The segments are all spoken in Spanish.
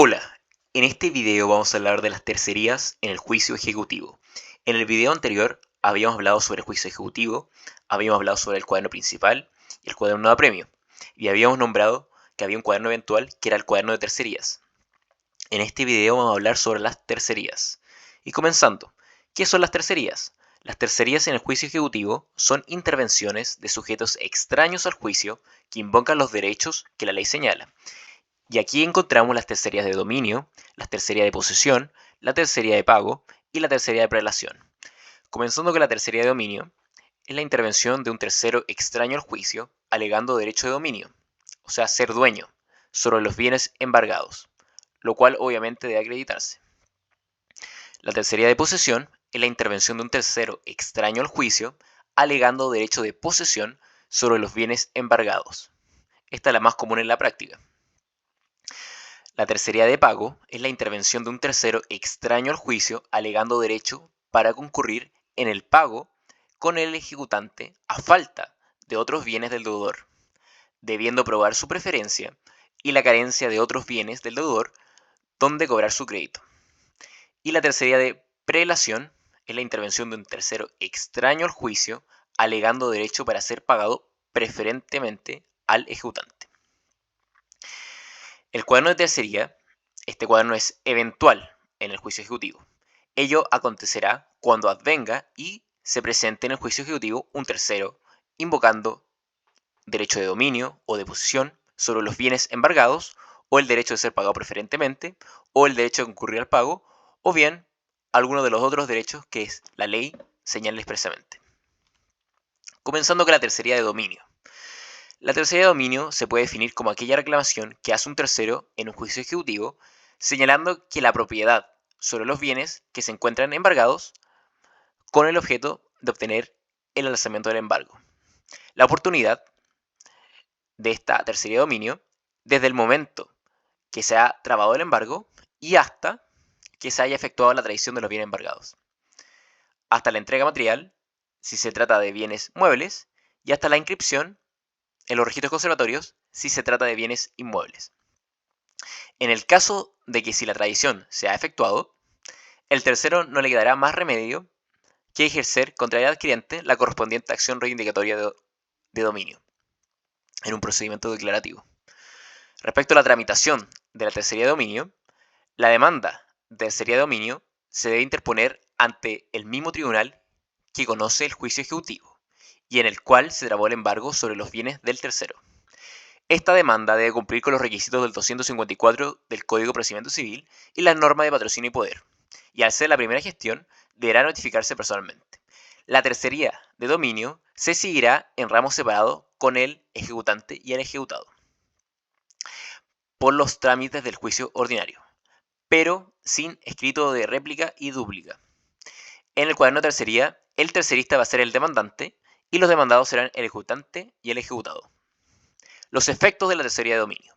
Hola, en este video vamos a hablar de las tercerías en el juicio ejecutivo. En el video anterior habíamos hablado sobre el juicio ejecutivo, habíamos hablado sobre el cuaderno principal y el cuaderno de apremio, y habíamos nombrado que había un cuaderno eventual que era el cuaderno de tercerías. En este video vamos a hablar sobre las tercerías. Y comenzando, ¿qué son las tercerías? Las tercerías en el juicio ejecutivo son intervenciones de sujetos extraños al juicio que invocan los derechos que la ley señala. Y aquí encontramos las tercerías de dominio, la tercería de posesión, la tercería de pago y la tercería de prelación. Comenzando con la tercería de dominio, es la intervención de un tercero extraño al juicio alegando derecho de dominio, o sea, ser dueño, sobre los bienes embargados, lo cual obviamente debe acreditarse. La tercería de posesión es la intervención de un tercero extraño al juicio alegando derecho de posesión sobre los bienes embargados. Esta es la más común en la práctica. La tercería de pago es la intervención de un tercero extraño al juicio alegando derecho para concurrir en el pago con el ejecutante a falta de otros bienes del deudor, debiendo probar su preferencia y la carencia de otros bienes del deudor donde cobrar su crédito. Y la tercería de prelación es la intervención de un tercero extraño al juicio alegando derecho para ser pagado preferentemente al ejecutante. El cuaderno de tercería, este cuaderno es eventual en el juicio ejecutivo. Ello acontecerá cuando advenga y se presente en el juicio ejecutivo un tercero invocando derecho de dominio o de posesión sobre los bienes embargados, o el derecho de ser pagado preferentemente, o el derecho de concurrir al pago, o bien alguno de los otros derechos que la ley señala expresamente. Comenzando con la tercería de dominio. La tercería de dominio se puede definir como aquella reclamación que hace un tercero en un juicio ejecutivo, señalando que la propiedad sobre los bienes que se encuentran embargados con el objeto de obtener el alzamiento del embargo. La oportunidad de esta tercería de dominio desde el momento que se ha trabado el embargo y hasta que se haya efectuado la tradición de los bienes embargados. Hasta la entrega material, si se trata de bienes muebles, y hasta la inscripción en los registros conservatorios si se trata de bienes inmuebles. En el caso de que si la tradición se ha efectuado, el tercero no le quedará más remedio que ejercer contra el adquiriente la correspondiente acción reivindicatoria de dominio en un procedimiento declarativo. Respecto a la tramitación de la tercería de dominio, la demanda de tercería de dominio se debe interponer ante el mismo tribunal que conoce el juicio ejecutivo y en el cual se trabó el embargo sobre los bienes del tercero. Esta demanda debe cumplir con los requisitos del 254 del Código de Procedimiento Civil y las normas de patrocinio y poder, y al ser la primera gestión, deberá notificarse personalmente. La tercería de dominio se seguirá en ramos separados con el ejecutante y el ejecutado por los trámites del juicio ordinario, pero sin escrito de réplica y dúplica. En el cuaderno de tercería, el tercerista va a ser el demandante y los demandados serán el ejecutante y el ejecutado. Los efectos de la tercería de dominio.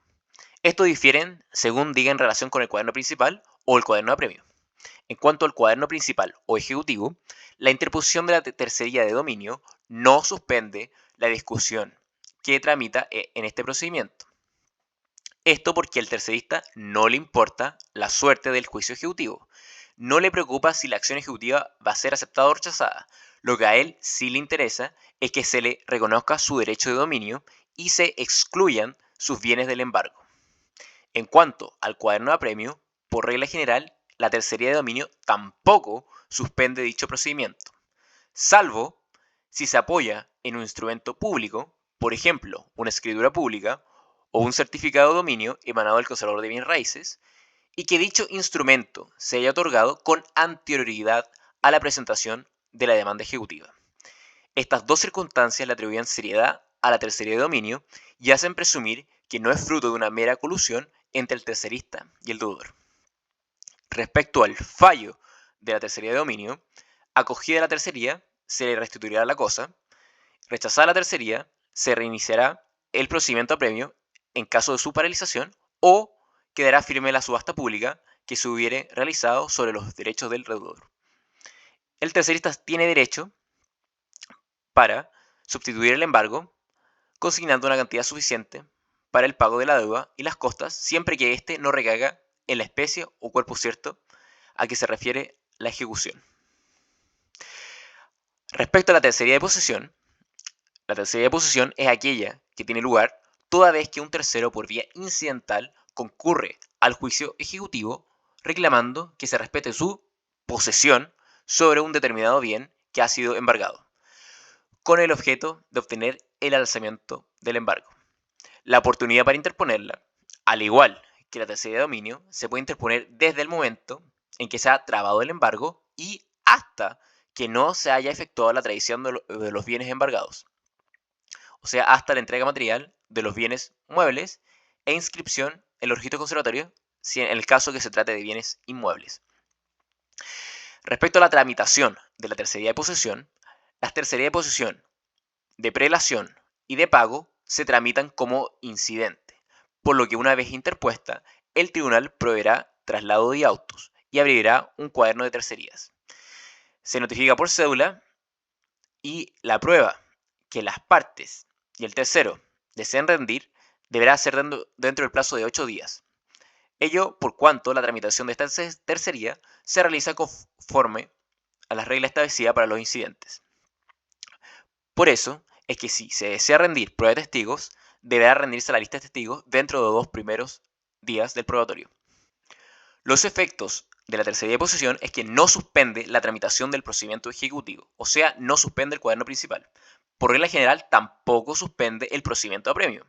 Estos difieren según diga en relación con el cuaderno principal o el cuaderno de apremio. En cuanto al cuaderno principal o ejecutivo, la interposición de la tercería de dominio no suspende la discusión que tramita en este procedimiento. Esto porque al tercerista no le importa la suerte del juicio ejecutivo. No le preocupa si la acción ejecutiva va a ser aceptada o rechazada. Lo que a él sí le interesa es que se le reconozca su derecho de dominio y se excluyan sus bienes del embargo. En cuanto al cuaderno de apremio, por regla general, la tercería de dominio tampoco suspende dicho procedimiento, salvo si se apoya en un instrumento público, por ejemplo, una escritura pública o un certificado de dominio emanado del conservador de bienes raíces, y que dicho instrumento se haya otorgado con anterioridad a la presentación de la demanda ejecutiva. Estas dos circunstancias le atribuyen seriedad a la tercería de dominio y hacen presumir que no es fruto de una mera colusión entre el tercerista y el deudor. Respecto al fallo de la tercería de dominio, acogida la tercería, se le restituirá la cosa, rechazada la tercería, se reiniciará el procedimiento a premio en caso de su paralización o quedará firme la subasta pública que se hubiere realizado sobre los derechos del deudor. El tercerista tiene derecho para sustituir el embargo consignando una cantidad suficiente para el pago de la deuda y las costas siempre que éste no recaiga en la especie o cuerpo cierto a que se refiere la ejecución. Respecto a la tercería de posesión, la tercería de posesión es aquella que tiene lugar toda vez que un tercero por vía incidental concurre al juicio ejecutivo reclamando que se respete su posesión sobre un determinado bien que ha sido embargado, con el objeto de obtener el alzamiento del embargo. La oportunidad para interponerla, al igual que la tercería de dominio, se puede interponer desde el momento en que se ha trabado el embargo y hasta que no se haya efectuado la tradición de los bienes embargados, o sea, hasta la entrega material de los bienes muebles e inscripción en los registros conservatorios, si en el caso que se trate de bienes inmuebles. Respecto a la tramitación de la tercería de posesión, las tercerías de posesión, de prelación y de pago se tramitan como incidente, por lo que una vez interpuesta, el tribunal proveerá traslado de autos y abrirá un cuaderno de tercerías. Se notifica por cédula y la prueba que las partes y el tercero deseen rendir deberá ser dentro del plazo de 8 días. Ello por cuanto la tramitación de esta tercería se realiza conforme a las reglas establecidas para los incidentes. Por eso es que si se desea rendir prueba de testigos, deberá rendirse la lista de testigos dentro de los 2 primeros días del probatorio. Los efectos de la tercería de posesión es que no suspende la tramitación del procedimiento ejecutivo, o sea, no suspende el cuaderno principal. Por regla general, tampoco suspende el procedimiento de apremio.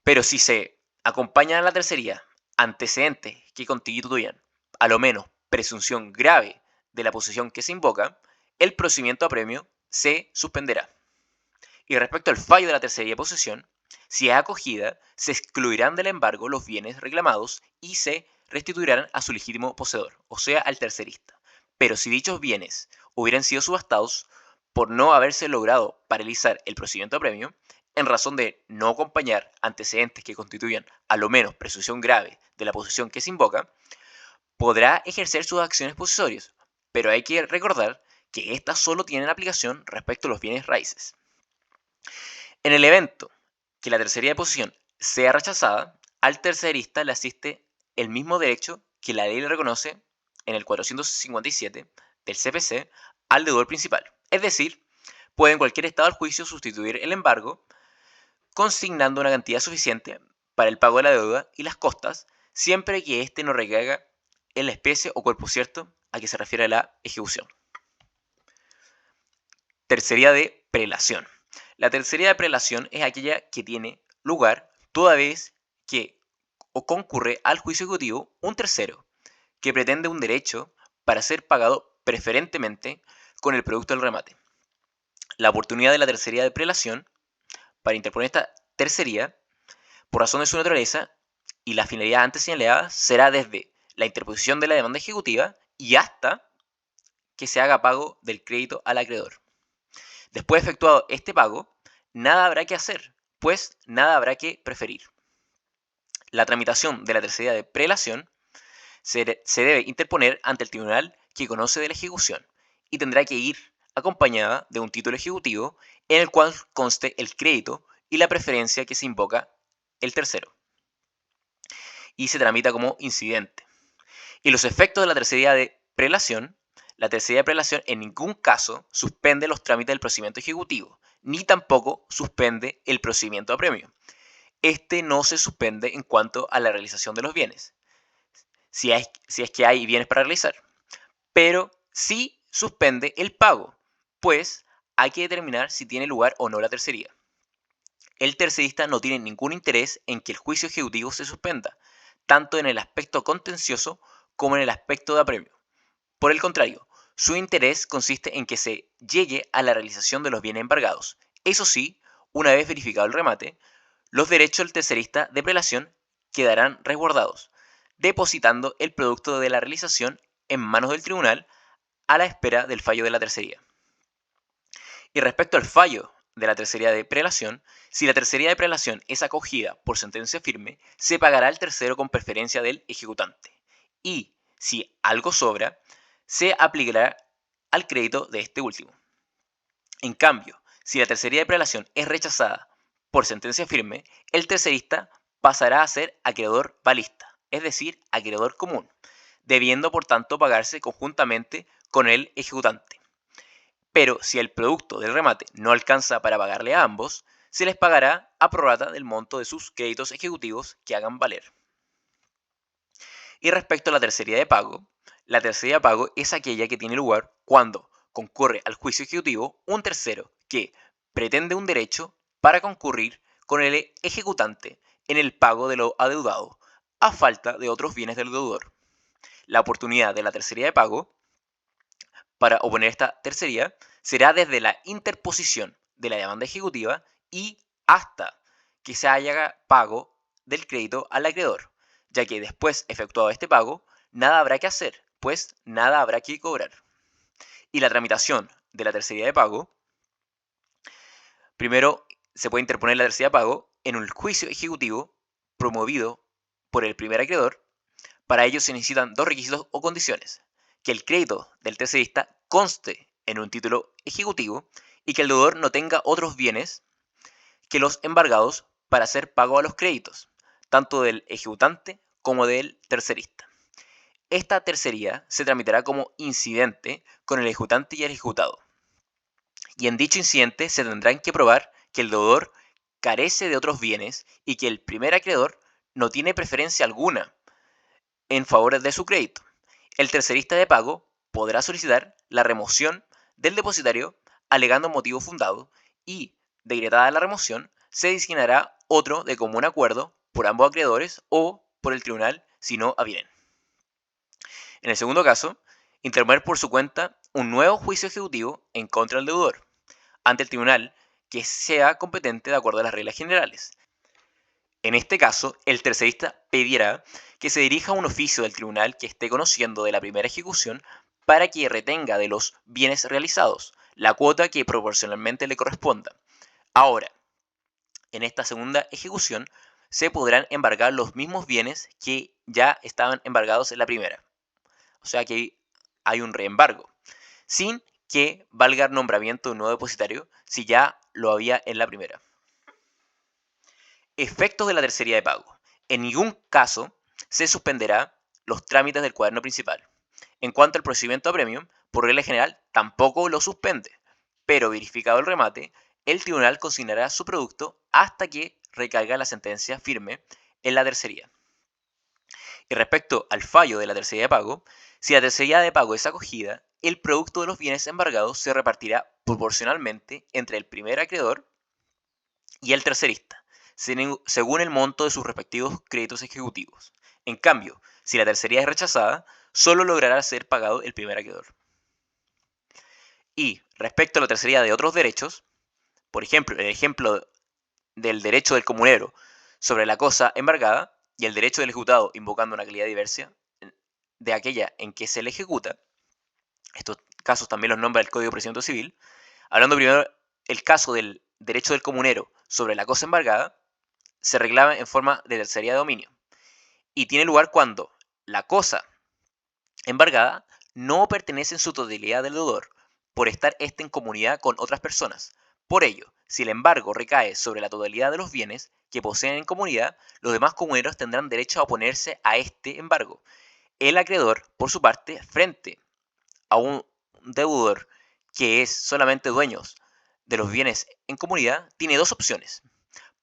Pero si se acompañan a la tercería antecedentes que constituyan, a lo menos, presunción grave de la posesión que se invoca, el procedimiento de apremio se suspenderá. Y respecto al fallo de la tercería de posesión, si es acogida, se excluirán del embargo los bienes reclamados y se restituirán a su legítimo poseedor, o sea, al tercerista. Pero si dichos bienes hubieran sido subastados por no haberse logrado paralizar el procedimiento de apremio, en razón de no acompañar antecedentes que constituyan a lo menos presunción grave de la posesión que se invoca, podrá ejercer sus acciones posesorias, pero hay que recordar que éstas solo tienen aplicación respecto a los bienes raíces. En el evento que la tercería de posesión sea rechazada, al tercerista le asiste el mismo derecho que la ley le reconoce en el 457 del CPC al deudor principal. Es decir, puede en cualquier estado del juicio sustituir el embargo consignando una cantidad suficiente para el pago de la deuda y las costas, siempre que éste no recaiga en la especie o cuerpo cierto a que se refiere la ejecución. Tercería de prelación. La tercería de prelación es aquella que tiene lugar toda vez que concurre al juicio ejecutivo un tercero que pretende un derecho para ser pagado preferentemente con el producto del remate. La oportunidad de la tercería de prelación para interponer esta tercería, por razón de su naturaleza y la finalidad antes señalada, será desde la interposición de la demanda ejecutiva y hasta que se haga pago del crédito al acreedor. Después de efectuado este pago, nada habrá que hacer, pues nada habrá que preferir. La tramitación de la tercería de prelación se debe interponer ante el tribunal que conoce de la ejecución y tendrá que ir acompañada de un título ejecutivo en el cual conste el crédito y la preferencia que se invoca el tercero. Y se tramita como incidente. Y los efectos de la tercería de prelación, la tercería de prelación en ningún caso suspende los trámites del procedimiento ejecutivo, ni tampoco suspende el procedimiento de apremio. Este no se suspende en cuanto a la realización de los bienes, si es que hay bienes para realizar, pero sí suspende el pago, pues hay que determinar si tiene lugar o no la tercería. El tercerista no tiene ningún interés en que el juicio ejecutivo se suspenda, tanto en el aspecto contencioso como en el aspecto de apremio. Por el contrario, su interés consiste en que se llegue a la realización de los bienes embargados. Eso sí, una vez verificado el remate, los derechos del tercerista de prelación quedarán resguardados, depositando el producto de la realización en manos del tribunal a la espera del fallo de la tercería. Y respecto al fallo de la tercería de prelación, si la tercería de prelación es acogida por sentencia firme, se pagará al tercero con preferencia del ejecutante. Y si algo sobra, se aplicará al crédito de este último. En cambio, si la tercería de prelación es rechazada por sentencia firme, el tercerista pasará a ser acreedor valista, es decir, acreedor común, debiendo por tanto pagarse conjuntamente con el ejecutante. Pero si el producto del remate no alcanza para pagarle a ambos, se les pagará a prorrata del monto de sus créditos ejecutivos que hagan valer. Y respecto a la tercería de pago, la tercería de pago es aquella que tiene lugar cuando concurre al juicio ejecutivo un tercero que pretende un derecho para concurrir con el ejecutante en el pago de lo adeudado, a falta de otros bienes del deudor. La oportunidad de la tercería de pago para oponer esta tercería será desde la interposición de la demanda ejecutiva y hasta que se haya pago del crédito al acreedor, ya que después efectuado este pago, nada habrá que hacer, pues nada habrá que cobrar. Y la tramitación de la tercería de pago, primero se puede interponer la tercería de pago en un juicio ejecutivo promovido por el primer acreedor. Para ello se necesitan dos requisitos o condiciones: que el crédito del tercerista conste en un título ejecutivo y que el deudor no tenga otros bienes que los embargados para hacer pago a los créditos, tanto del ejecutante como del tercerista. Esta tercería se tramitará como incidente con el ejecutante y el ejecutado. Y en dicho incidente se tendrán que probar que el deudor carece de otros bienes y que el primer acreedor no tiene preferencia alguna en favor de su crédito. El tercerista de pago podrá solicitar la remoción del depositario alegando motivo fundado y, decretada la remoción, se designará otro de común acuerdo por ambos acreedores o por el tribunal si no avienen. En el segundo caso, interponer por su cuenta un nuevo juicio ejecutivo en contra del deudor ante el tribunal que sea competente de acuerdo a las reglas generales. En este caso, el tercerista pedirá que se dirija a un oficio del tribunal que esté conociendo de la primera ejecución para que retenga de los bienes realizados la cuota que proporcionalmente le corresponda. Ahora, en esta segunda ejecución se podrán embargar los mismos bienes que ya estaban embargados en la primera. O sea que hay un reembargo, sin que valga el nombramiento de un nuevo depositario si ya lo había en la primera. Efectos de la tercería de pago. En ningún caso se suspenderá los trámites del cuaderno principal. En cuanto al procedimiento a premium, por regla general tampoco lo suspende, pero verificado el remate, el tribunal consignará su producto hasta que recaiga la sentencia firme en la tercería. Y respecto al fallo de la tercería de pago, si la tercería de pago es acogida, el producto de los bienes embargados se repartirá proporcionalmente entre el primer acreedor y el tercerista, según el monto de sus respectivos créditos ejecutivos. En cambio, si la tercería es rechazada, solo logrará ser pagado el primer acreedor. Y respecto a la tercería de otros derechos, por ejemplo, el ejemplo del derecho del comunero sobre la cosa embargada y el derecho del ejecutado invocando una calidad diversa de aquella en que se le ejecuta, estos casos también los nombra el Código de Procedimiento Civil. Hablando primero el caso del derecho del comunero sobre la cosa embargada, se reclama en forma de tercería de dominio y tiene lugar cuando la cosa embargada no pertenece en su totalidad al deudor por estar éste en comunidad con otras personas. Por ello, si el embargo recae sobre la totalidad de los bienes que poseen en comunidad, los demás comuneros tendrán derecho a oponerse a este embargo. El acreedor, por su parte, frente a un deudor que es solamente dueño de los bienes en comunidad, tiene dos opciones.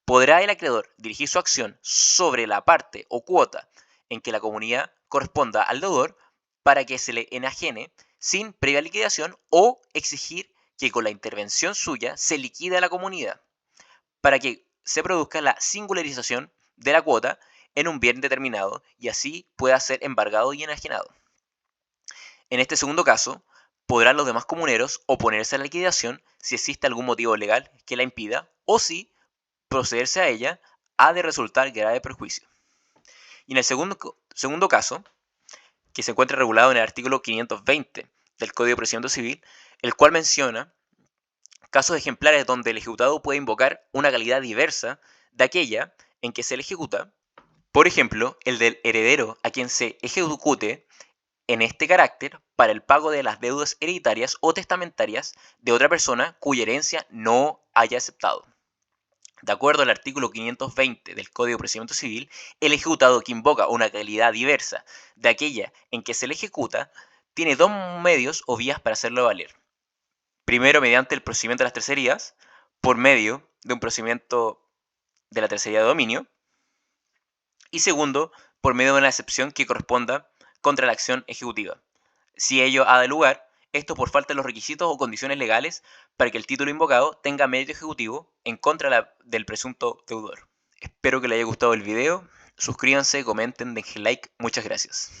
Podrá el acreedor dirigir su acción sobre la parte o cuota en que la comunidad corresponda al deudor para que se le enajene sin previa liquidación o exigir que con la intervención suya se liquide a la comunidad para que se produzca la singularización de la cuota en un bien determinado y así pueda ser embargado y enajenado. En este segundo caso, podrán los demás comuneros oponerse a la liquidación si existe algún motivo legal que la impida o si procederse a ella ha de resultar grave perjuicio. Y en el segundo caso, que se encuentra regulado en el artículo 520 del Código de Procedimiento Civil, el cual menciona casos ejemplares donde el ejecutado puede invocar una calidad diversa de aquella en que se le ejecuta, por ejemplo, el del heredero a quien se ejecute en este carácter para el pago de las deudas hereditarias o testamentarias de otra persona cuya herencia no haya aceptado. De acuerdo al artículo 520 del Código de Procedimiento Civil, el ejecutado que invoca una calidad diversa de aquella en que se le ejecuta tiene dos medios o vías para hacerlo valer. Primero, mediante el procedimiento de las tercerías, por medio de un procedimiento de la tercería de dominio. Y segundo, por medio de una excepción que corresponda contra la acción ejecutiva. Si ello ha de lugar, esto por falta de los requisitos o condiciones legales para que el título invocado tenga mérito ejecutivo en contra del presunto deudor. Espero que les haya gustado el video. Suscríbanse, comenten, dejen like. Muchas gracias.